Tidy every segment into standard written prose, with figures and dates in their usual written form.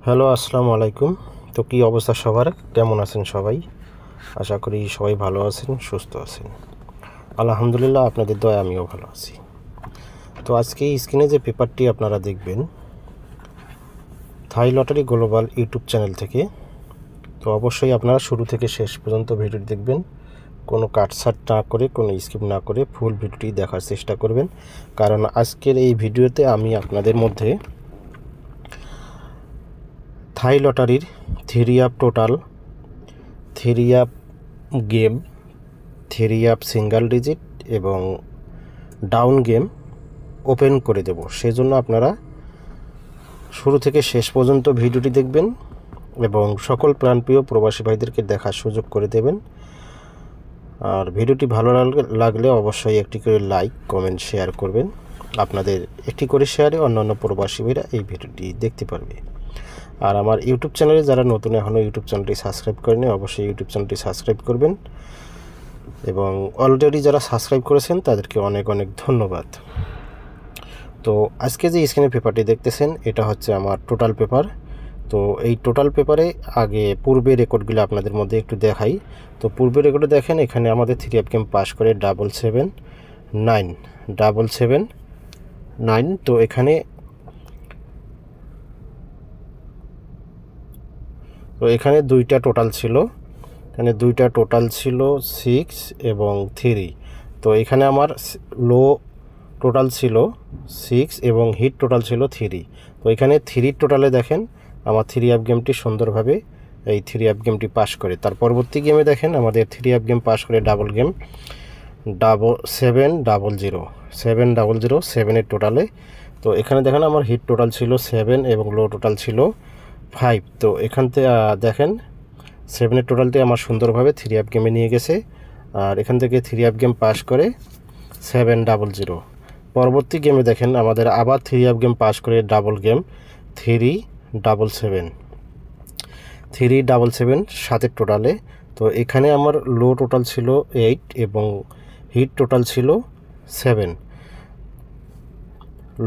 Hello, আসসালামু আলাইকুম। তো কী অবস্থা সবার, কেমন আছেন সবাই? আশা করি সবাই ভালো আছেন, সুস্থ আছেন। আলহামদুলিল্লাহ, আপনাদের দয়ায় আমিও ভালো আছি। তো আজকে স্ক্রিনে যে পেপারটি আপনারা দেখবেন, থাই লটারি গ্লোবাল ইউটিউব চ্যানেল থেকে। তো অবশ্যই আপনারা শুরু থেকে শেষ পর্যন্ত ভিডিওটি দেখবেন, কোনো কাটছাট না করে, কোনো স্কিপ না করে ফুল ভিডিওটি দেখার চেষ্টা করবেন। কারণ আজকের এই ভিডিওতে আমি আপনাদের মধ্যে থাই লটারির three up total, three up game, three up single digit এবং ডাউন গেম ওপেন করে দেব। সেজন্য আপনারা শুরু থেকে শেষ পর্যন্ত ভিডিওটি দেখবেন এবং সকল প্রাণপ্রিয় প্রবাসী ভাইদেরকে দেখার সুযোগ করে দেবেন। আর ভিডিওটি ভালো লাগলে অবশ্যই একটি করে লাইক, কমেন্ট, শেয়ার করবেন। আপনাদের একটি করে শেয়ারে অন্যান্য প্রবাসী ভাইরা এই ভিডিওটি দেখতে পারবে। আর আমার ইউটিউব চ্যানেলে যারা নতুন এখনও ইউটিউব চ্যানেলটি সাবস্ক্রাইব করেনি, অবশ্যই ইউটিউব চ্যানেলটি সাবস্ক্রাইব করবেন এবং অলরেডি যারা সাবস্ক্রাইব করেছেন তাদেরকে অনেক অনেক ধন্যবাদ। তো আজকে যে স্ক্রিনের পেপারটি দেখতেছেন, এটা হচ্ছে আমার টোটাল পেপার। তো এই টোটাল পেপারে আগে পূর্বের রেকর্ডগুলো আপনাদের মধ্যে একটু দেখাই। তো পূর্বের রেকর্ডে দেখেন, এখানে আমাদের থ্রি আপ গেম পাস করে 779। তো এখানে দুইটা টোটাল ছিল, 6 এবং 3। তো এখানে আমার লো টোটাল ছিল 6 এবং হিট টোটাল ছিল 3। তো এখানে 3 টোটালে দেখেন আমার থ্রি আপ গেমটি সুন্দরভাবে এই থ্রি আপ গেমটি পাস করে। তার পরবর্তী গেমে দেখেন আমাদের থ্রি আপ গেম পাস করে ডাবল গেম 700 টোটালে। তো এখানে দেখেন আমার হিট টোটাল ছিল 7 এবং লো টোটাল ছিল 5। তো এখান থেকে দেখেন 7 টোটালটি আমার সুন্দরভাবে থ্রি আপ গেমে নিয়ে গেছে। আর এখান থেকে থ্রি আপ গেম পাস করে 700। পরবর্তী গেমে দেখেন আমাদের আবার থ্রি আপ গেম পাস করে ডাবল গেম 377 7 টোটালে। তো এখানে আমার লো টোটাল ছিল 8 এবং হিট টোটাল ছিল 7।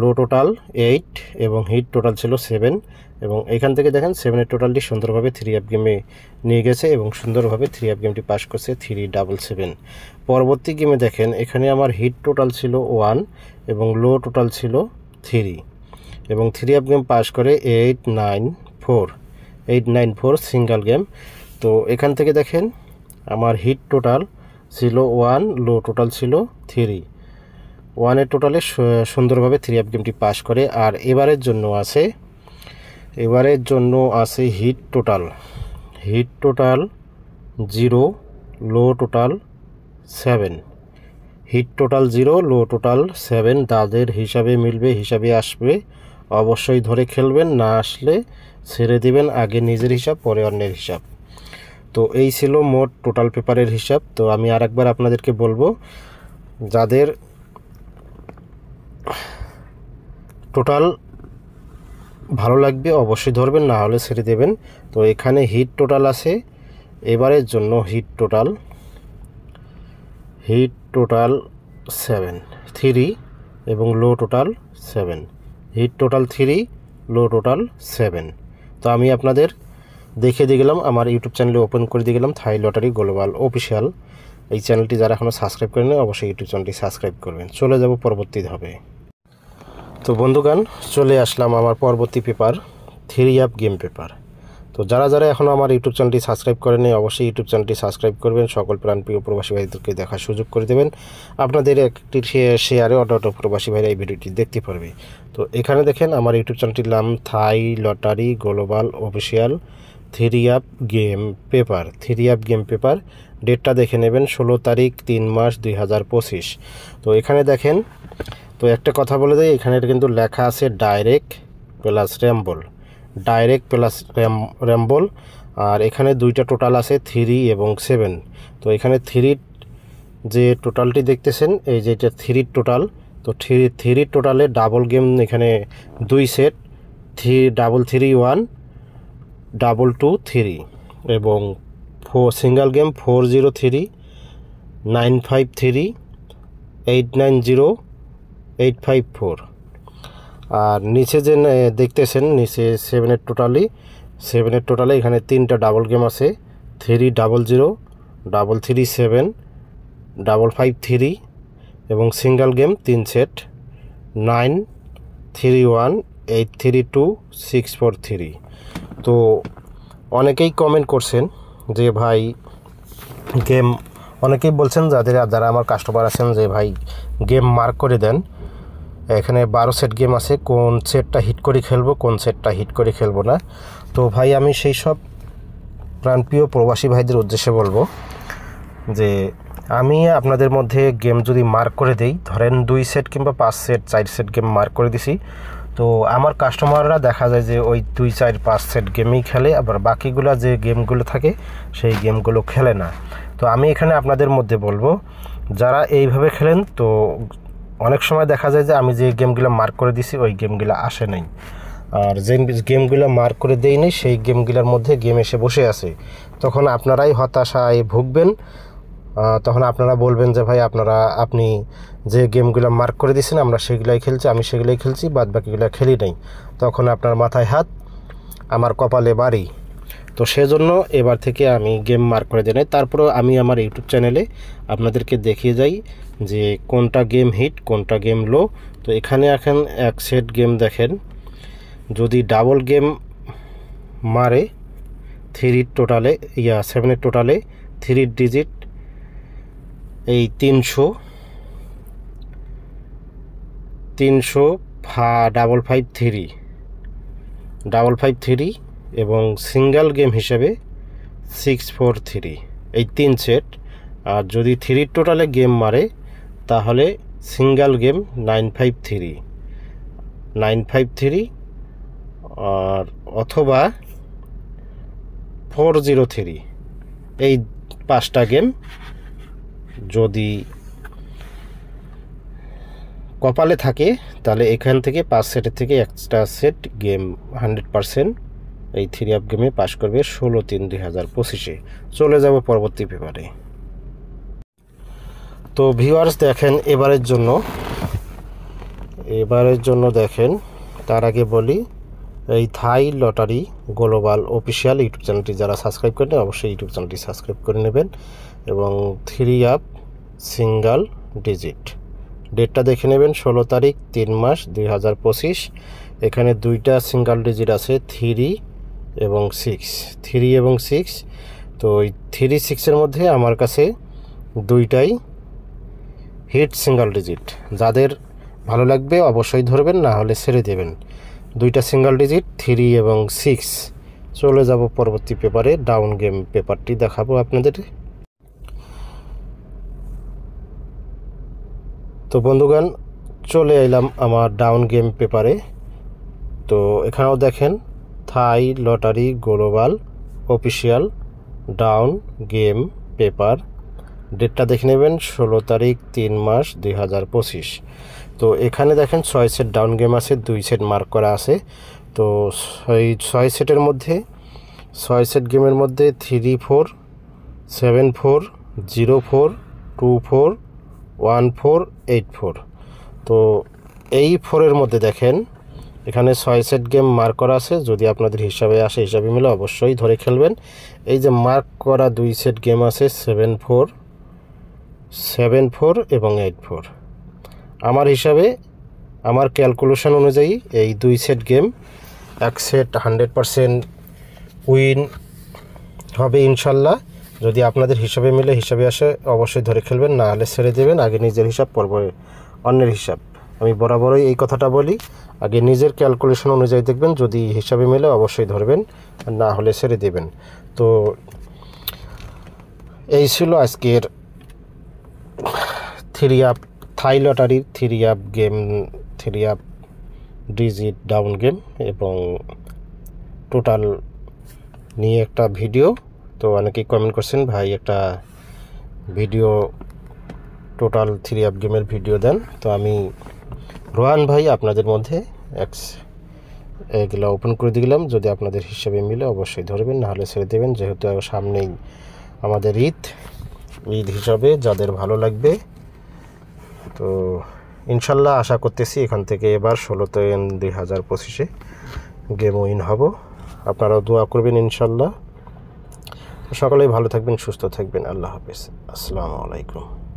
লো টোটাল 8 এবং হিট টোটাল ছিল 7 এবং এখান থেকে দেখেন 7 টোটালটি সুন্দরভাবে থ্রি আপ গেমে নিয়ে গেছে এবং সুন্দরভাবে থ্রি আপ গেমটি পাস করছে 377। পরবর্তী গেমে দেখেন এখানে আমার হিট টোটাল ছিল 1 এবং লো টোটাল ছিল 3 এবং থ্রি আপ গেম পাস করে 894 সিঙ্গেল গেম। তো এখান থেকে দেখেন আমার হিট টোটাল ছিল 1, লো টোটাল ছিল 3। 1 টোটালে সুন্দরভাবে থ্রি আপ গেমটি পাস করে। আর এবারের জন্য আছে হিট টোটাল 0, লো টোটাল 7। হিট টোটাল 0, লো টোটাল 7 তাদের হিসাবে আসবে অবশ্যই ধরে খেলবেন, না আসলে ছেড়ে দিবেন। আগে নিজের হিসাব, পরে অন্যের হিসাব। তো এই ছিল মোট টোটাল পেপারের হিসাব। তো আমি আরেকবার আপনাদেরকে বলবো, যাদের টোটাল ভালো লাগবে অবশ্যই ধরবেন, না হলে ছেড়ে দেবেন। তো এখানে হিট টোটাল আছে এবারের জন্য হিট টোটাল 3 এবং লো টোটাল 7। হিট টোটাল 3, লো টোটাল 7। তো আমি আপনাদের দেখে দিয়ে গেলাম, আমার ইউটিউব চ্যানেলে ওপেন করে দিয়ে গেলাম থাই লটারি গ্লোবাল অফিসিয়াল। এই চ্যানেলটি যারা এখনও সাবস্ক্রাইব করেন অবশ্যই ইউটিউব চ্যানেলটি সাবস্ক্রাইব করবেন। চলে যাব পরবর্তী ধাপে। তো বন্ধুগণ, চলে আসলাম আমার পরবর্তী paper, three up game paper. তো যারা এখনও আমার ইউটিউব চ্যানেলটি সাবস্ক্রাইব করেনি অবশ্যই ইউটিউব চ্যানেলটি সাবস্ক্রাইব করবেন। সকল প্রাণপ্রিয় প্রবাসী ভাইদেরকে দেখার সুযোগ করে দেবেন। আপনাদের একটি শেয়ারে অটো প্রবাসী ভাইরা এই ভিডিওটি দেখতে পারবে। তো এখানে দেখেন আমার ইউটিউব চ্যানেলটির নাম থাই lottery global official three up game paper. ডেটটা দেখে নেবেন 16 তারিখ 3 মাস 2025। তো এখানে দেখেন, তো একটা কথা বলে দেয়, এখানে কিন্তু লেখা আছে ডাইরেক্ট প্লাস র্যাম্বল। আর এখানে দুইটা টোটাল আছে 3 এবং 7। তো এখানে 3 যে টোটালটি দেখতেছেন, এই যে এটা 3 টোটাল। তো 3 টোটালে ডাবল গেম এখানে 2 সেট, 3 2 3 এবং সিঙ্গেল গেম 403 953 890 854। আর নিচে যে দেখতেছেন নিচে 7-এর টোটালে এখানে 3টা ডাবল গেম আছে 300, 337, 553 এবং সিঙ্গেল গেম 3 সেট 931 832 643। তো অনেকেই কমেন্ট করছেন যে ভাই গেম, অনেকেই বলছেন যারা আমার কাস্টমার আছেন যে ভাই গেম মার্ক করে দেন, এখানে 12 সেট গেম আছে, কোন সেটটা হিট করে খেলবো কোন সেটটা হিট করে খেলবো না। তো ভাই আমি সেই সব প্রাণপ্রিয় প্রবাসী ভাইদের উদ্দেশ্যে বলবো যে আমি আপনাদের মধ্যে গেম যদি মার্ক করে দেই, ধরেন 2 সেট কিংবা 5 সেট 4 সেট গেম মার্ক করে দিছি, তো আমার কাস্টমাররা দেখা যায় যে ওই 2, 4, 5 সেট গেমই খেলে, আবার বাকিগুলো যে গেমগুলো থাকে সেই গেমগুলো খেলে না। তো আমি এখানে আপনাদের মধ্যে বলবো যারা এইভাবে খেলেন, তো অনেক সময় দেখা যায় যে আমি যে গেমগুলো মার্ক করে দিছি ওই গেমগুলো আসে নাই, আর যে গেমগুলো মার্ক করে দেই নাই সেই গেমগুলোর মধ্যে গেম এসে বসে আছে। তখন আপনারাই হতাশায় ভুগবেন, তখন আপনারা বলবেন যে ভাই আপনি যে গেমগুলো মার্ক করে দিয়েছেন আমরা সেগুলাই খেলছি, আমি সেগুলাই খেলছি, বাদ বাকিগুলো খেলি নাই। তখন আপনার মাথায় হাত, আমার কপালে বাড়ি। তো সেজন্য এবার থেকে আমি গেম মার্ক করে দিই নাই। তারপরেও আমি আমার ইউটিউব চ্যানেলে আপনাদেরকে দেখিয়ে যাই যে কোনটা গেম হিট কোনটা গেম লো। তো এখানে এখন এক সেট গেম দেখেন, যদি ডাবল গেম মারে 7-এর টোটালে 3 ডিজিট এই 300 553 এবং সিঙ্গেল গেম হিসেবে 643 এই 3 সেট। আর যদি 3 টোটালে গেম মারে তাহলে সিঙ্গেল গেম 953 আর অথবা 403 এই 5টা গেম যদি কপালে থাকে তাহলে এখান থেকে 5 সেটের থেকে একটা সেট গেম 100% এই 3 আপ গেমে পাস করবে 16/3/2025-এ। চলে যাব পরবর্তী পেপারে। তো ভিউয়ার্স দেখেন এবারের জন্য দেখেন, তার আগে বলি এই থাই লটারি গ্লোবাল অফিসিয়াল ইউটিউব চ্যানেলটি যারা সাবস্ক্রাইব করেন অবশ্যই ইউটিউব চ্যানেলটি সাবস্ক্রাইব করে নেবেন। এবং 3 আপ সিঙ্গেল ডিজিট ডেটটা দেখে নেবেন 16 তারিখ 3 মাস 2025। এখানে 2টা সিঙ্গেল ডিজিট আছে 3 এবং 6। তো ওই 3, 6-এর মধ্যে আমার কাছে 2টাই হিট সিঙ্গেল ডিজিট। যাদের ভালো লাগবে অবশ্যই ধরবেন, না হলে ছেড়ে দেবেন। 2টা সিঙ্গেল ডিজিট 3 এবং 6। চলে যাব পরবর্তী পেপারে, ডাউন গেম পেপারটি দেখাবো আপনাদের। তো বন্ধুগণ চলে এলাম আমার ডাউন গেম পেপারে। তো এখানেও দেখেন থাই lottery global official down game paper, ডেটটা দেখে নেবেন 16 তারিখ 3 মাস 2025। তো এখানে দেখেন 6 সেট ডাউন গেম আছে, 2 সেট মার্ক করা আছে। তো এই 6 সেটের মধ্যে 6 সেট গেমের মধ্যে 34, 74, 04, 24, 14, 84। তো এই 4-এর মধ্যে দেখেন এখানে 6 সেট গেম মার্ক করা আছে, যদি আপনাদের হিসাবে আসে হিসাবে মিলে অবশ্যই ধরে খেলবেন। এই যে মার্ক করা 2 সেট গেম আছে 74 এবং 84। আমার হিসাবে আমার ক্যালকুলেশন অনুযায়ী এই 2 সেট গেম এক সেট 100% উইন হবে ইনশাল্লাহ। যদি আপনাদের হিসাবে মিলে হিসাবে আসে অবশ্যই ধরে খেলবেন, না হলে ছেড়ে দেবেন। আগে নিজের হিসাব পরে অন্যের হিসাব, আমি বরাবরই এই কথাটা বলি। আগে নিজের ক্যালকুলেশন অনুযায়ী দেখবেন, যদি হিসাবে মিলে অবশ্যই ধরবেন, না হলে ছেড়ে দেবেন। তো এই ছিল আজকের 3 আপ থাই লটারির 3 up game, 3 up digit down game এবং টোটাল নিয়ে একটা ভিডিও। তো অনেকেই কমেন্ট করছেন ভাই একটা ভিডিও টোটাল 3 আপ গেমের ভিডিও দেন। তো আমি রোহান ভাই আপনাদের মধ্যে এগুলো ওপেন করে দিলাম, যদি আপনাদের হিসাবে মিলে অবশ্যই ধরবেন, নাহলে ছেড়ে দেবেন। যেহেতু সামনেই আমাদের ঈদ হিসাবে যাদের ভালো লাগবে তো ইনশাল্লাহ আশা করতেছি এখান থেকে এবার 16/3/2025 গেম উইন হব। আপনারাও দোয়া করবেন ইনশাল্লাহ। সকলেই ভালো থাকবেন, সুস্থ থাকবেন। আল্লাহ হাফেজ। আসসালামু আলাইকুম।